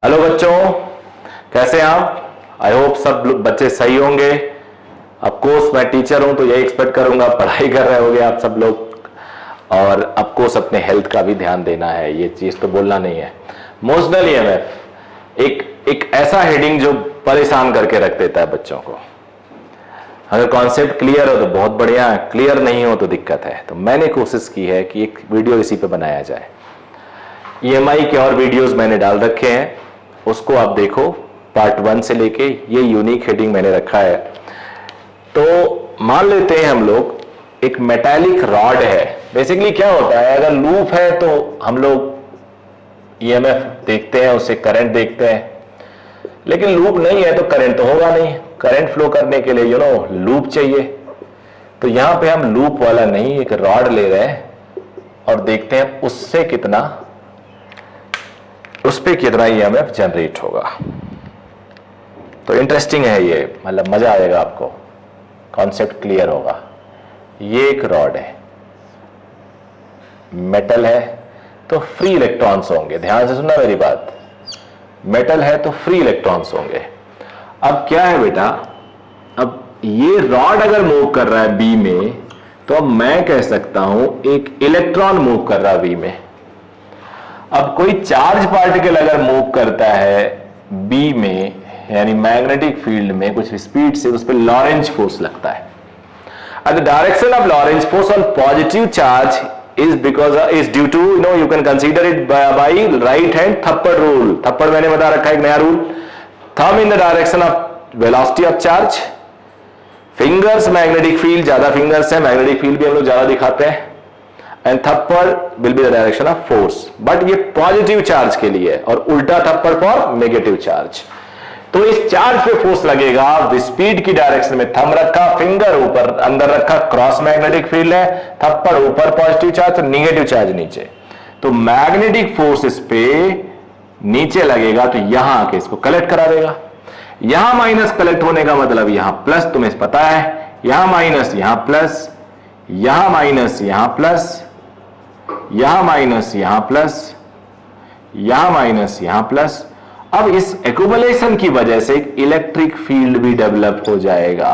Hello बच्चों, कैसे हैं आप। आई होप सब बच्चे सही होंगे। ऑफ कोर्स मैं टीचर हूं तो यही एक्सपेक्ट करूंगा, पढ़ाई कर रहे होंगे आप सब लोग। और ऑफ कोर्स अपने हेल्थ का भी ध्यान देना है, ये चीज तो बोलना नहीं है। इमोशनल ईएमएफ एक ऐसा हेडिंग जो परेशान करके रख देता है बच्चों को। अगर कॉन्सेप्ट क्लियर हो तो बहुत बढ़िया है, क्लियर नहीं हो तो दिक्कत है। तो मैंने कोशिश की है कि एक वीडियो इसी पे बनाया जाए। ईएमआई के और वीडियोस मैंने डाल रखे हैं, उसको आप देखो। पार्ट 1 से लेके ये यूनिक हेडिंग मैंने रखा है। तो मान लेते हैं हम लोग एक मेटालिक रॉड है। बेसिकली क्या होता है, अगर लूप है तो हम लोग ईएमएफ देखते हैं, उससे करंट देखते हैं। लेकिन लूप नहीं है तो करंट तो होगा नहीं। करंट फ्लो करने के लिए लूप चाहिए। तो यहां पे हम लूप वाला नहीं, एक रॉड ले रहे हैं और देखते हैं उससे कितना, उस पर कितना ईएमएफ जनरेट होगा। तो इंटरेस्टिंग है ये, मतलब मजा आएगा आपको, कॉन्सेप्ट क्लियर होगा। ये एक रॉड है, मेटल है तो फ्री इलेक्ट्रॉन्स होंगे। ध्यान से सुनना मेरी बात, मेटल है तो फ्री इलेक्ट्रॉन्स होंगे। अब क्या है बेटा, अब ये रॉड अगर मूव कर रहा है बी में, तो अब मैं कह सकता हूं एक इलेक्ट्रॉन मूव कर रहा है बी में। अब कोई चार्ज पार्टिकल अगर मूव करता है बी में, यानी मैग्नेटिक फील्ड में कुछ स्पीड से, उस पर लॉरेंज फोर्स लगता है। The direction of Lorentz force on positive charge is due to, you can consider it by right hand थप्पड़ रूल। थप्पड़ मैंने बता रखा है, एक नया rule. Thumb in the direction of velocity of charge, fingers magnetic field, ज्यादा fingers है, मैग्नेटिक फील्ड भी हम लोग ज्यादा दिखाते हैं। एंड थप्पड़ will be the direction of force, but ये पॉजिटिव चार्ज के लिए है, और उल्टा थप्पड़ फॉर नेगेटिव चार्ज। तो इस चार्ज पे फोर्स लगेगा स्पीड की डायरेक्शन में। थंब रखा, फिंगर ऊपर अंदर रखा, क्रॉस मैग्नेटिक फील्ड है, थप्पड़ ऊपर पॉजिटिव चार्ज, नेगेटिव चार्ज नीचे। तो मैग्नेटिक फोर्स इस पे नीचे लगेगा, तो यहां आके इसको कलेक्ट करा देगा। यहां माइनस कलेक्ट होने का मतलब यहां प्लस, तुम्हें पता है। यहां माइनस, यहां प्लस, यहां माइनस, यहां प्लस, यहां माइनस, यहां प्लस, यहां माइनस, यहां प्लस। अब इस एक्युमुलेशन की वजह से इलेक्ट्रिक फील्ड भी डेवलप हो जाएगा,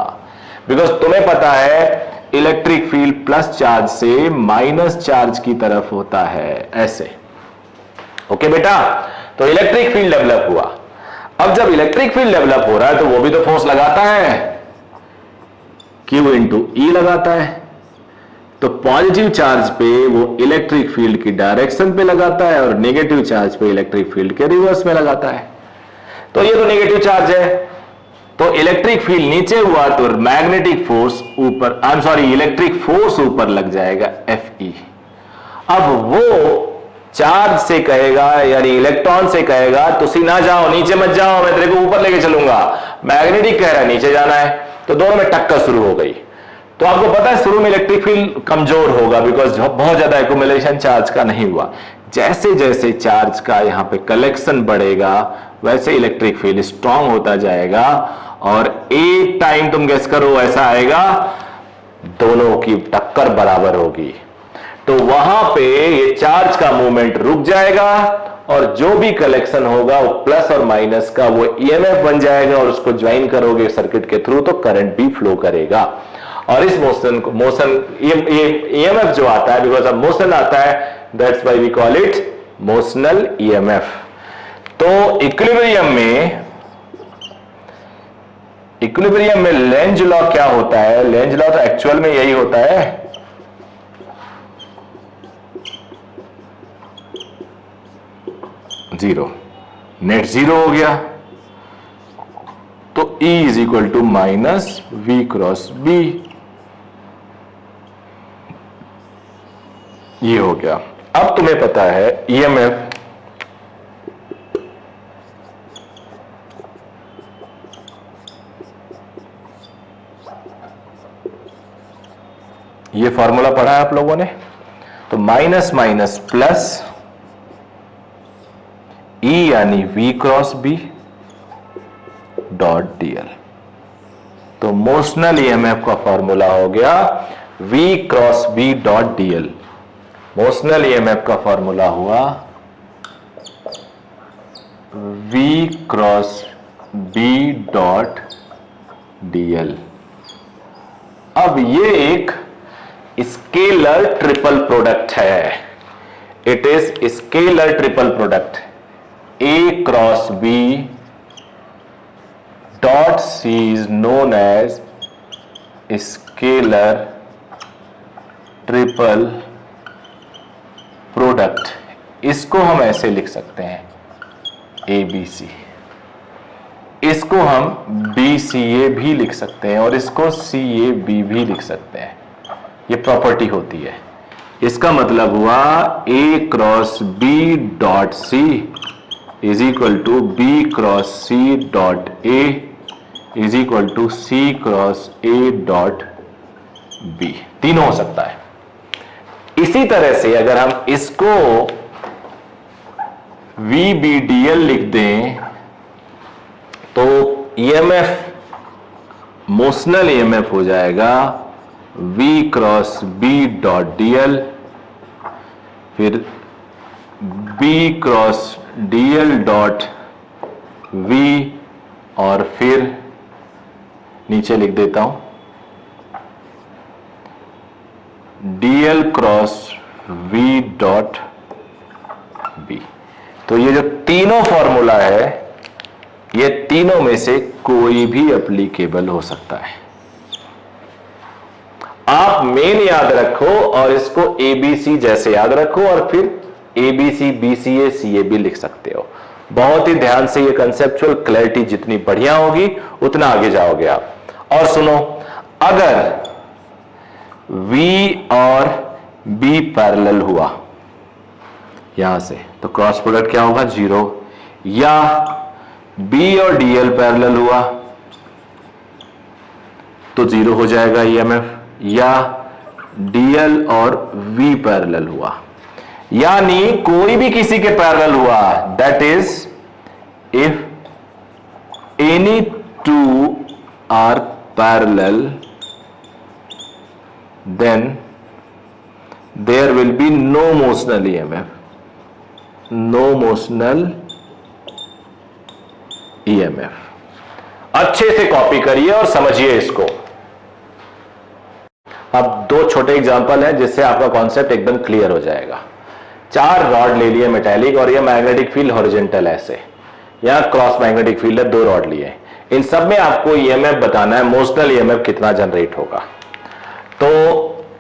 बिकॉज तुम्हें पता है इलेक्ट्रिक फील्ड प्लस चार्ज से माइनस चार्ज की तरफ होता है, ऐसे। ओके बेटा, तो इलेक्ट्रिक फील्ड डेवलप हुआ। अब जब इलेक्ट्रिक फील्ड डेवलप हो रहा है तो वो भी तो फोर्स लगाता है, Q इंटू E लगाता है। तो पॉजिटिव चार्ज पे वो इलेक्ट्रिक फील्ड की डायरेक्शन पे लगाता है, और नेगेटिव चार्ज पे इलेक्ट्रिक फील्ड के रिवर्स में लगाता है। तो ये तो नेगेटिव चार्ज है, तो इलेक्ट्रिक फील्ड नीचे हुआ तो मैग्नेटिक फोर्स ऊपर, I am sorry, electric force ऊपर लग जाएगा, Fe। अब वो चार्ज से कहेगा, यानी इलेक्ट्रॉन से कहेगा तुसी ना जाओ, नीचे मत जाओ, मैं तेरे को ऊपर लेके चलूंगा। मैग्नेटिक कह रहा है नीचे जाना है, तो दोनों में टक्कर शुरू हो गई। तो आपको पता है शुरू में इलेक्ट्रिक फील्ड कमजोर होगा, बिकॉज बहुत ज्यादा एक्युमुलेशन चार्ज का नहीं हुआ। जैसे जैसे चार्ज का यहां पे कलेक्शन बढ़ेगा, वैसे इलेक्ट्रिक फील्ड स्ट्रांग होता जाएगा, और एक टाइम तुम गेस करो ऐसा आएगा, दोनों की टक्कर बराबर होगी। तो वहां पे ये चार्ज का मूवमेंट रुक जाएगा, और जो भी कलेक्शन होगा वो प्लस और माइनस का वो ईएमएफ बन जाएगा, और उसको ज्वाइन करोगे सर्किट के थ्रू तो करंट भी फ्लो करेगा। और इस मोशन ईएमएफ जो आता है, बिकॉज ऑफ मोशन आता है, that's why we call it motional EMF. तो इक्विलिब्रियम में लेंज लॉ क्या होता है? लेंज लॉ तो एक्चुअल में यही होता है, जीरो, नेट जीरो हो गया, तो E is equal to minus V cross B। ये हो गया। अब तुम्हें पता है ईएमएफ ये फॉर्मूला पढ़ा है आप लोगों ने, तो माइनस माइनस प्लस E यानी V cross B dot dl। तो मोशनल ईएमएफ का फॉर्मूला हो गया V cross B dot dl। Motional EMF का फॉर्मूला हुआ V cross B dot dl। अब ये एक स्केलर ट्रिपल प्रोडक्ट है। It is scalar triple product. A cross B dot C is known as scalar triple product. इसको हम ऐसे लिख सकते हैं ABC, इसको हम BCA भी लिख सकते हैं और इसको CAB भी लिख सकते हैं। ये प्रॉपर्टी होती है। इसका मतलब हुआ A cross B dot C is equal to B cross C dot A is equal to C cross A dot B। तीनों हो सकता है। इसी तरह से अगर हम इसको VBDL लिख दें तो EMF मोशनल EMF हो जाएगा V cross B dot DL, फिर B cross DL dot V, और फिर नीचे लिख देता हूं DL cross V dot B। तो ये जो तीनों फॉर्मूला है, ये तीनों में से कोई भी एप्लीकेबल हो सकता है। आप मेन याद रखो और इसको ABC जैसे याद रखो और फिर ABC BCA CAB लिख सकते हो। बहुत ही ध्यान से ये कंसेप्चुअल क्लैरिटी जितनी बढ़िया होगी उतना आगे जाओगे आप। और सुनो, अगर V और B पैरेलल हुआ यहां से तो क्रॉस प्रोडक्ट क्या होगा? 0। या B और DL पैरेलल हुआ तो 0 हो जाएगा EMF। या DL और V पैरेलल हुआ, यानी कोई भी किसी के पैरेलल हुआ, that is if any two are parallel then there will be no motional EMF, no motional EMF। अच्छे से कॉपी करिए और समझिए इसको। अब दो छोटे एग्जांपल हैं जिससे आपका कॉन्सेप्ट एकदम क्लियर हो जाएगा। 4 रॉड ले लिए मेटेलिक और ये मैग्नेटिक फील्ड हॉरिजॉन्टल ऐसे, यहां क्रॉस मैग्नेटिक फील्ड है, 2 रॉड लिए। इन सब में आपको EMF बताना है, मोशनल EMF कितना जनरेट होगा। तो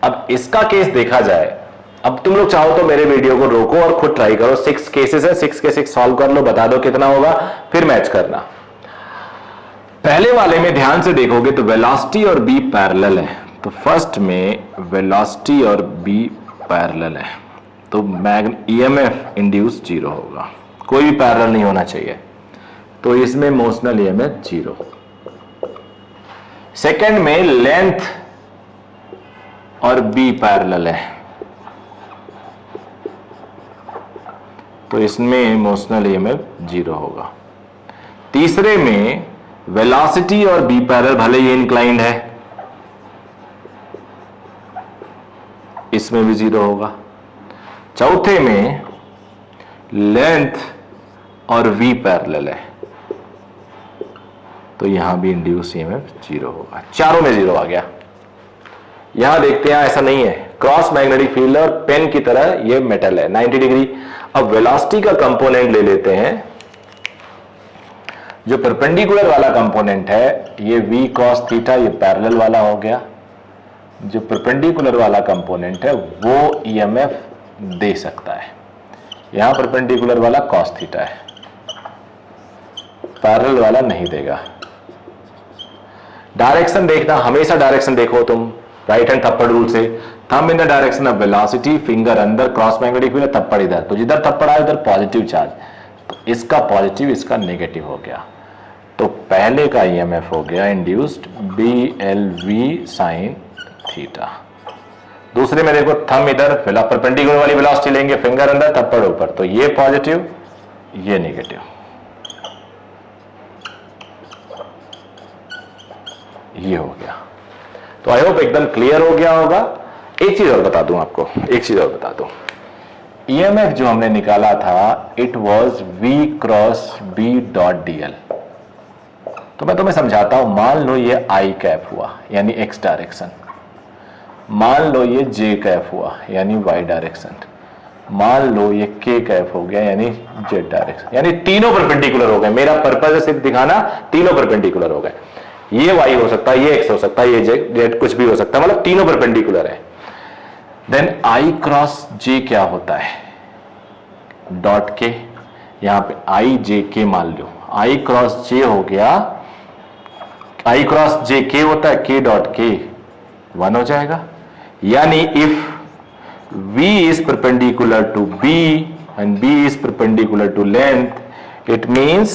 अब इसका केस देखा जाए। अब तुम लोग चाहो तो मेरे वीडियो को रोको और खुद ट्राई करो। 6 केसेस है, 6 के 6 सॉल्व कर लो, बता दो कितना होगा, फिर मैच करना। पहले वाले में ध्यान से देखोगे तो वेलोसिटी और B पैरेलल है, तो फर्स्ट में वेलोसिटी और B पैरेलल है तो EMF इंड्यूस 0 होगा, कोई भी पैरेलल नहीं होना चाहिए, तो इसमें मोशनल EMF 0। सेकंड में लेंथ और B पैरेलल है तो इसमें मोशनल EMF 0 होगा। तीसरे में वेलोसिटी और B पैरेलल, भले ही इंक्लाइंड है, इसमें भी 0 होगा। चौथे में लेंथ और V पैरेलल है तो यहां भी इंड्यूस EMF 0 होगा। चारों में 0 आ गया। यहां देखते हैं ऐसा नहीं है, क्रॉस मैग्नेटिक फील्ड और पेन की तरह ये मेटल है 90 डिग्री। अब वेलोसिटी का कंपोनेंट ले लेते हैं। जो परपेंडिकुलर वाला कंपोनेंट है ये V cos थीटा, ये पैरेलल वाला हो गया। जो परपेंडिकुलर वाला कंपोनेंट है वो EMF दे सकता है। यहां परपेंडिकुलर वाला cos थीटा है, पैरेलल वाला नहीं देगा। डायरेक्शन देखना, हमेशा डायरेक्शन देखो तुम राइट हैंड थप्पड़ रूल से। Thumb in the direction of velocity, finger अंदर, क्रॉस मैग्नेटिक फील्ड, थप्पड़ इधर, तो जिधर थप्पड़ आए उधर पॉजिटिव चार्ज, तो इसका पॉजिटिव इसका नेगेटिव हो गया। तो पहले का EMF हो गया इंड्यूस्ड BLV sin थीटा। दूसरे में देखो थंब इधर, परपेंडिकुलर वाली वेलोसिटी लेंगे, फिंगर अंदर थप्पड़ ऊपर, तो ये पॉजिटिव ये नेगेटिव, ये हो गया। तो आई होप एकदम क्लियर हो गया होगा। एक चीज और बता दूं आपको, एक चीज और बता दूं, ईएमएफ जो हमने निकाला था it was V cross B dot DL। तो मैं तुम्हें समझाता हूं, मान लो ये I कैप हुआ यानी X डायरेक्शन, मान लो ये J कैप हुआ यानी Y डायरेक्शन, मान लो ये K कैप हो गया यानी Z डायरेक्शन, यानी तीनों परपेंडिकुलर हो गए। मेरा पर्पज है सिर्फ दिखाना तीनों परपेंडिकुलर हो गए। ये Y हो सकता है, ये X हो सकता है, ये Z कुछ भी हो सकता है, मतलब तीनों परपेंडिकुलर है। देन I क्रॉस J क्या होता है, डॉट के, यहां पे I J K मान लो, I क्रॉस J हो गया, I क्रॉस J K होता है, K डॉट K 1 हो जाएगा। यानी if V is perpendicular to B and B is perpendicular to length, it means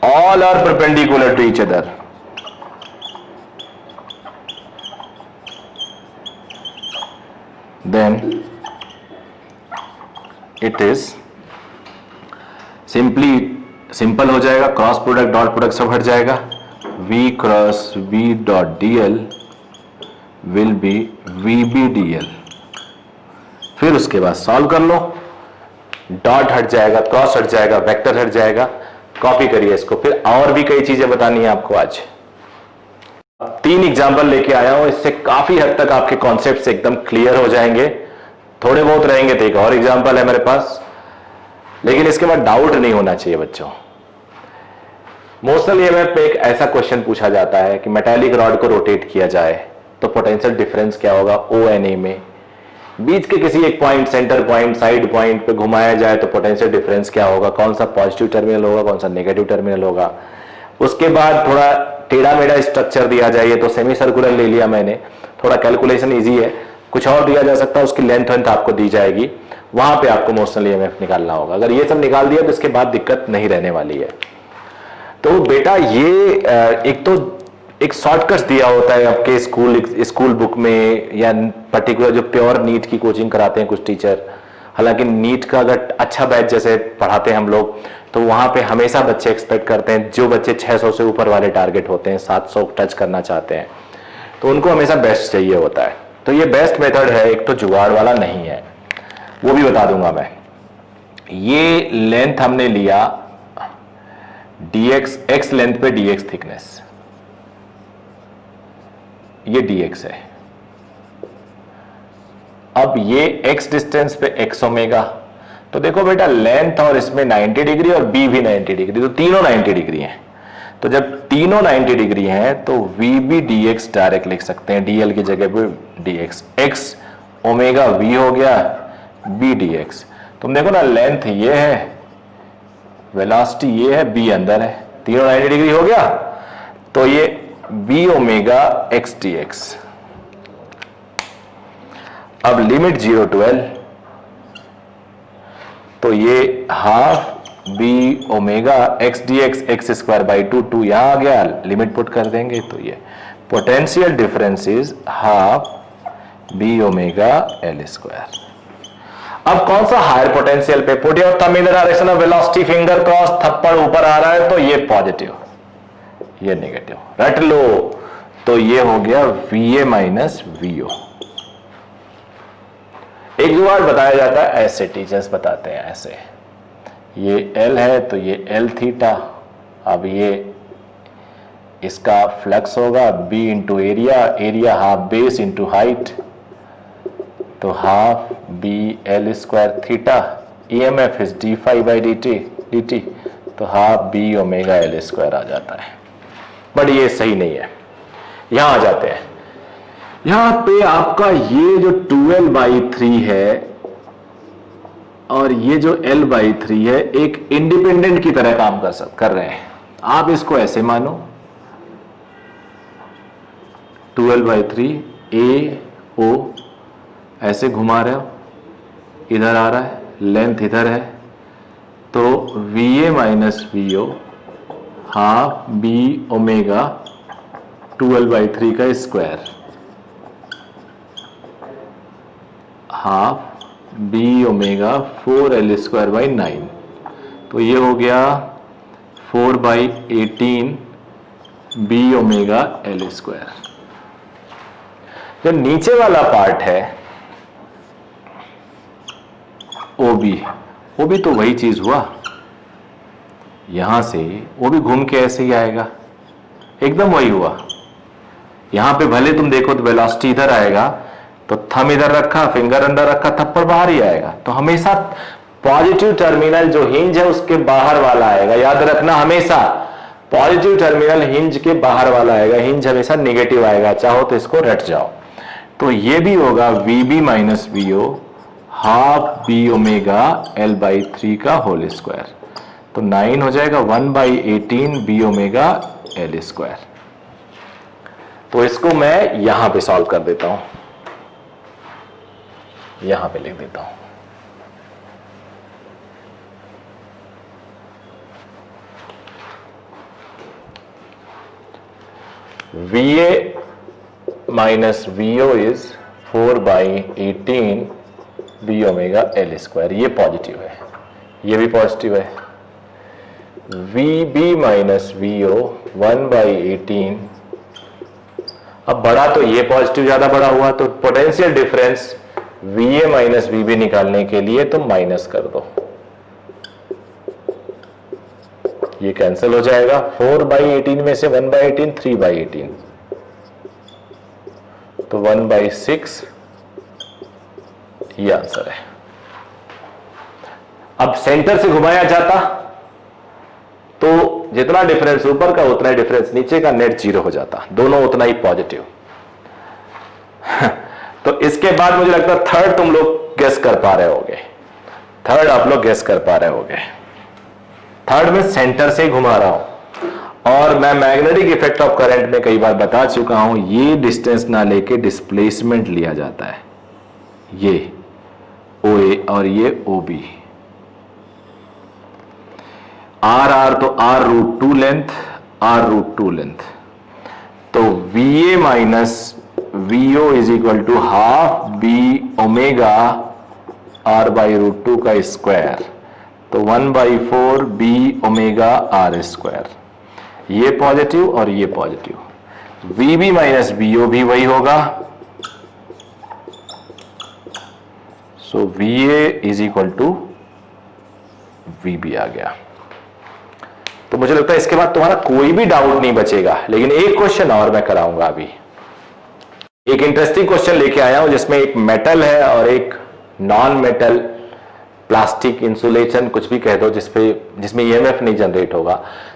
all are perpendicular to each other. Then it is simple हो जाएगा, cross product dot product सब हट जाएगा, V cross V dot DL will be VB DL। फिर उसके बाद solve कर लो, dot हट जाएगा, क्रॉस हट जाएगा, वेक्टर हट जाएगा, कॉपी करिए इसको। फिर और भी कई चीजें बतानी है आपको आज। 3 एग्जाम्पल लेके आया हूं, इससे काफी हद तक आपके कॉन्सेप्ट्स एकदम क्लियर हो जाएंगे। थोड़े बहुत रहेंगे तो एक और एग्जाम्पल है मेरे पास, लेकिन इसके बाद डाउट नहीं होना चाहिए बच्चों। मोशनल ईएमएफ पे एक ऐसा क्वेश्चन पूछा जाता है कि मेटालिक रॉड को रोटेट किया जाए तो पोटेंशियल डिफरेंस क्या होगा ONA में, बीच के किसी एक point, centre point, side point पे घुमाया जाए तो पोटेंशियल डिफरेंस क्या होगा, कौन सा पॉजिटिव टर्मिनल होगा, कौन सा नेगेटिव टर्मिनल होगा। उसके बाद थोड़ा टेढ़ा मेढ़ा स्ट्रक्चर दिया जाए, तो सेमी सर्कुलर ले लिया मैंने, थोड़ा कैलकुलेशन इजी है। कुछ और दिया जा सकता है, उसकी लेंथ आपको दी जाएगी, वहां पे आपको मोशनल ईएमएफ निकालना होगा। अगर ये सब निकाल दिया तो इसके बाद दिक्कत नहीं रहने वाली है। तो बेटा ये एक तो एक शॉर्टकट दिया होता है आपके स्कूल बुक में, या पर्टिकुलर जो प्योर नीट की कोचिंग कराते हैं कुछ टीचर। हालांकि नीट का अगर अच्छा बैच जैसे पढ़ाते हैं हम लोग, तो वहां पे हमेशा बच्चे एक्सपेक्ट करते हैं, जो बच्चे 600 से ऊपर वाले टारगेट होते हैं, 700 टच करना चाहते हैं, तो उनको हमेशा बेस्ट चाहिए होता है। तो ये बेस्ट मेथड है, एक तो जुगाड़ वाला नहीं है, वो भी बता दूंगा मैं। ये लेंथ हमने लिया dx, x लेंथ पे dx थिकनेस, ये dx है। अब ये x डिस्टेंस पे x ओमेगा, तो देखो बेटा लेंथ और इसमें 90 डिग्री और b भी 90 डिग्री, तो तीनों 90 डिग्री हैं। तो जब तीनों 90 डिग्री हैं तो vb dx डायरेक्ट लिख सकते हैं, dl की जगह पे dx, x ओमेगा v हो गया b dx। तुम देखो ना, लेंथ ये है, वेलोसिटी ये है, b अंदर है, तीनों 90 डिग्री हो गया, तो ये b ओमेगा x dx। अब लिमिट 0 to L, तो ये हाफ b ओमेगा x dx x square by 2 यहां आ गया, लिमिट पुट कर देंगे तो ये potential difference is half b omega L square. अब कौन सा हायर पोटेंशियल पे, put your thumb in the direction of velocity, finger cross, थप्पड़ ऊपर आ रहा है तो ये पॉजिटिव, ये नेगेटिव, रट लो। तो ये हो गया VA माइनस VO। एक जुगाड़ बताया जाता है ऐसे, टीचर्स बताते हैं ऐसे, ये L है तो ये L थीटा, अब ये इसका फ्लक्स होगा B into area, area half base into height, तो half B L square theta, EMF is d phi by dt, तो half B omega L square आ जाता है। बट ये सही नहीं है, यहां आ जाते हैं। यहां पे आपका ये जो 2L/3 है और ये जो L/3 है, एक इंडिपेंडेंट की तरह काम कर रहे हैं। आप इसको ऐसे मानो, 2L/3 AO ऐसे घुमा रहे हो, इधर आ रहा है, लेंथ इधर है, तो VA minus VO half B omega 2L/3 का square, half B omega 4L square by 9, तो ये हो गया 4/18 B ओमेगा L स्क्वायर। जो नीचे वाला पार्ट है ओ बी तो वही चीज हुआ, यहां से वो भी घूम के ऐसे ही आएगा, एकदम वही हुआ। यहां पे भले तुम देखो तो वेलोसिटी इधर आएगा, तो थंब इधर रखा, फिंगर अंदर रखा, थप्पड़ बाहर ही आएगा। तो हमेशा पॉजिटिव टर्मिनल जो हिंज है उसके बाहर वाला आएगा, याद रखना, हमेशा पॉजिटिव टर्मिनल हिंज के बाहर वाला आएगा, हिंज हमेशा नेगेटिव आएगा, चाहो तो इसको रट जाओ। तो ये भी होगा VB minus VO half B omega L/3 का होल स्क्वायर। तो 9 हो जाएगा 1/18 बी ओमेगा L स्क्वायर। तो इसको मैं यहां पे सॉल्व कर देता हूं, यहां पे लिख देता हूं। VA minus VO is 4/18 B omega L square. ये पॉजिटिव है, ये भी पॉजिटिव है। VB माइनस VO 1/18, अब बड़ा तो ये पॉजिटिव ज्यादा बड़ा हुआ, तो potential difference VA minus VB निकालने के लिए तो माइनस कर दो, ये कैंसिल हो जाएगा। 4/18 में से 1/18 3/18, तो 1/6 ये आंसर है। अब सेंटर से घुमाया जाता तो जितना डिफरेंस ऊपर का उतना ही डिफरेंस नीचे का, नेट 0 हो जाता, दोनों उतना ही पॉजिटिव। तो इसके बाद मुझे लगता है थर्ड तुम लोग गेस कर पा रहे होगे, थर्ड आप लोग गेस कर पा रहे होगे। थर्ड में सेंटर से घुमा रहा हूं, और मैं मैग्नेटिक इफेक्ट ऑफ करंट में कई बार बता चुका हूं, ये डिस्टेंस ना लेके डिस्प्लेसमेंट लिया जाता है, ये OA और ये OB। R तो R√2 लेंथ, R√2 लेंथ, तो VA minus VO is equal to half B omega R/√2 का स्क्वायर, तो 1/4 बी ओमेगा R स्क्वायर। ये पॉजिटिव और ये पॉजिटिव। VB माइनस VO भी वही होगा, so VA is equal to VB आ गया। तो मुझे लगता है इसके बाद तुम्हारा कोई भी डाउट नहीं बचेगा, लेकिन एक क्वेश्चन और मैं कराऊंगा अभी। एक इंटरेस्टिंग क्वेश्चन लेके आया हूं जिसमें एक मेटल है और एक नॉन मेटल, प्लास्टिक, इंसुलेशन, कुछ भी कह दो, जिसमें EMF नहीं जनरेट होगा।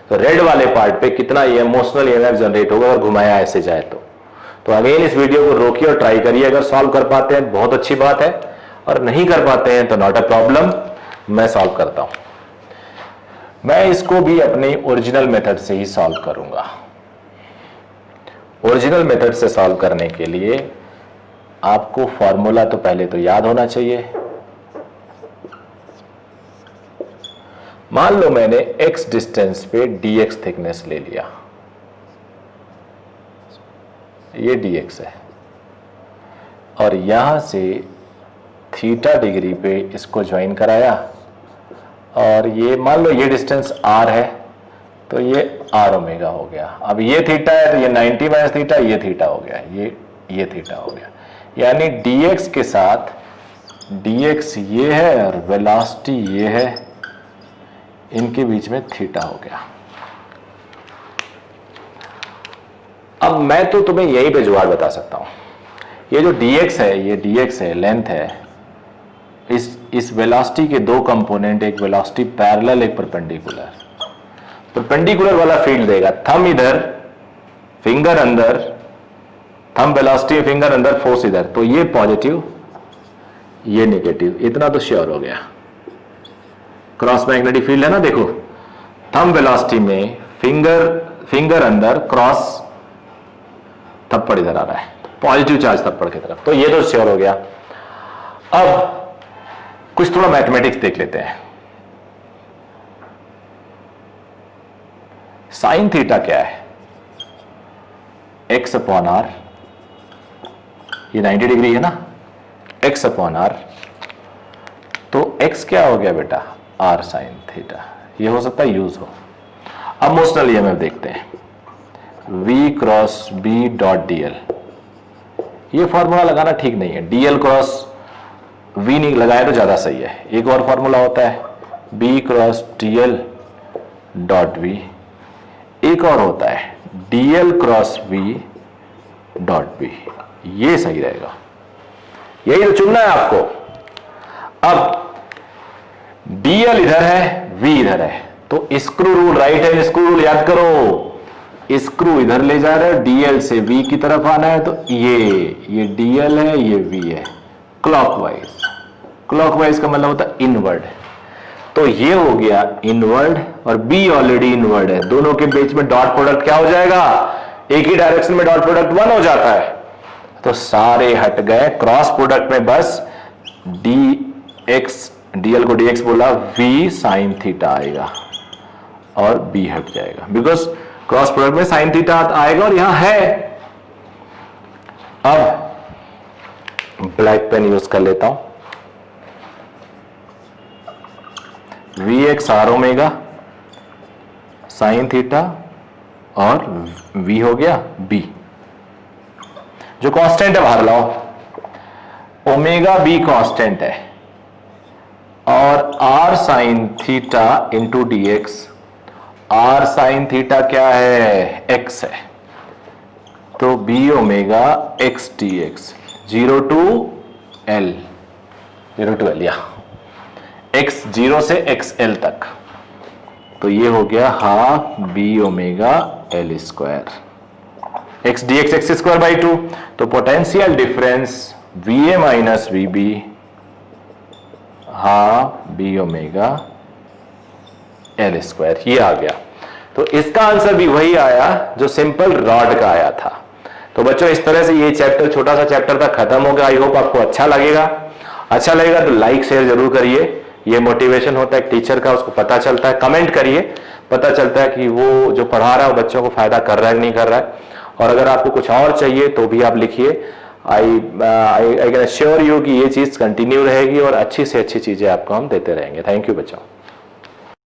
तो रेड वाले पार्ट पे कितना इमोशनल EMF जनरेट होगा अगर घुमाया ऐसे जाए तो अगेन इस वीडियो को रोकिए और ट्राई करिए। अगर सॉल्व कर पाते हैं बहुत अच्छी बात है, और नहीं कर पाते हैं तो नॉट अ प्रॉब्लम, मैं सॉल्व करता हूं। मैं इसको भी अपनी ओरिजिनल मेथड से ही सॉल्व करूंगा। ओरिजिनल मेथड से सॉल्व करने के लिए आपको फॉर्मूला तो पहले तो याद होना चाहिए। मान लो मैंने x डिस्टेंस पे dx थिकनेस ले लिया, ये dx है, और यहां से थीटा डिग्री पे इसको ज्वाइन कराया, और ये मान लो ये डिस्टेंस r है, तो ये r ओमेगा हो गया। अब ये थीटा है तो ये 90 माइनस थीटा, ये थीटा हो गया, ये थीटा हो गया। यानी dx के साथ dx ये है और वेलोसिटी ये है, इनके बीच में थीटा हो गया। अब मैं तो तुम्हें यहीं पे जुगाड़ बता सकता हूं। ये जो dx है, ये dx है, लेंथ है, इस वेलोसिटी के दो कंपोनेंट, एक वेलोसिटी पैरेलल, एक परपेंडिकुलर। परपेंडिकुलर वाला फील्ड देगा, थंब इधर, फिंगर अंदर, थंब वेलोसिटी, फिंगर अंदर, फोर्स इधर, तो ये पॉजिटिव, ये नेगेटिव। इतना तो श्योर हो गया। क्रॉस मैग्नेटिक फील्ड है ना, देखो थंब वेलोसिटी में फिंगर अंदर, क्रॉस थप्पड़ इधर आ रहा है, पॉजिटिव चार्ज थप्पड़ की तरफ, तो ये तो श्योर हो गया। अब कुछ थोड़ा मैथमेटिक्स देख लेते हैं। साइन थीटा क्या है? x अपॉन आर, ये 90 डिग्री है ना, x अपॉन आर, तो x क्या हो गया बेटा? r sine theta. ये हो सकता है यूज हो। अब मोशनल ईएमएफ देखते हैं, v cross b dot dl। ये फॉर्मूला लगाना ठीक नहीं है, dl क्रॉस वी नहीं लगाया तो ज्यादा सही है। एक और फॉर्मूला होता है B cross DL dot V, एक और होता है DL cross V dot B. ये सही रहेगा, यही तो चुनना है आपको। अब डीएल इधर है, वी इधर है, तो screw rule, right hand screw rule याद करो। स्क्रू इधर ले जा रहे हो, डीएल से वी की तरफ आना है, तो ये डीएल है, ये वी है, क्लॉकवाइज। क्लॉकवाइज का मतलब होता है इनवर्ड। तो ये हो गया इनवर्ड और बी ऑलरेडी इनवर्ड है, दोनों के बीच में डॉट प्रोडक्ट क्या हो जाएगा, एक ही डायरेक्शन में डॉट प्रोडक्ट 1 हो जाता है। तो सारे हट गए, क्रॉस प्रोडक्ट में बस dx, डीएल को dx बोला, v साइन थीटा आएगा और b हट जाएगा, बिकॉज क्रॉस प्रोडक्ट में साइन थीटा आएगा और यहां है। अब ब्लैक पेन यूज कर लेता हूं, vx R omega sine theta और v हो गया b, जो कांस्टेंट है बाहर लाओ, ओमेगा बी कांस्टेंट है और r sine theta into D X, r sine theta क्या है, x है, तो b ओमेगा x D X, 0 to l, या x 0 से xl तक, तो ये हो गया half b omega l square, x D x x square by 2। तो potential difference va minus vb half b omega l square, ये आ गया। तो इसका आंसर भी वही आया जो सिंपल रॉड का आया था। तो बच्चों इस तरह से ये चैप्टर, छोटा सा चैप्टर था, खत्म हो गया। आई होप आपको अच्छा लगेगा। अच्छा लगेगा तो लाइक शेयर जरूर करिए, ये मोटिवेशन होता है टीचर का, उसको पता चलता है। कमेंट करिए, पता चलता है कि वो जो पढ़ा रहा है वो बच्चों को फायदा कर रहा है नहीं कर रहा है। और अगर आपको कुछ और चाहिए तो भी आप लिखिए। आई कैन अश्योर यू कि ये चीज कंटिन्यू रहेगी और अच्छी से अच्छी चीजें आपको हम देते रहेंगे। थैंक यू बच्चों।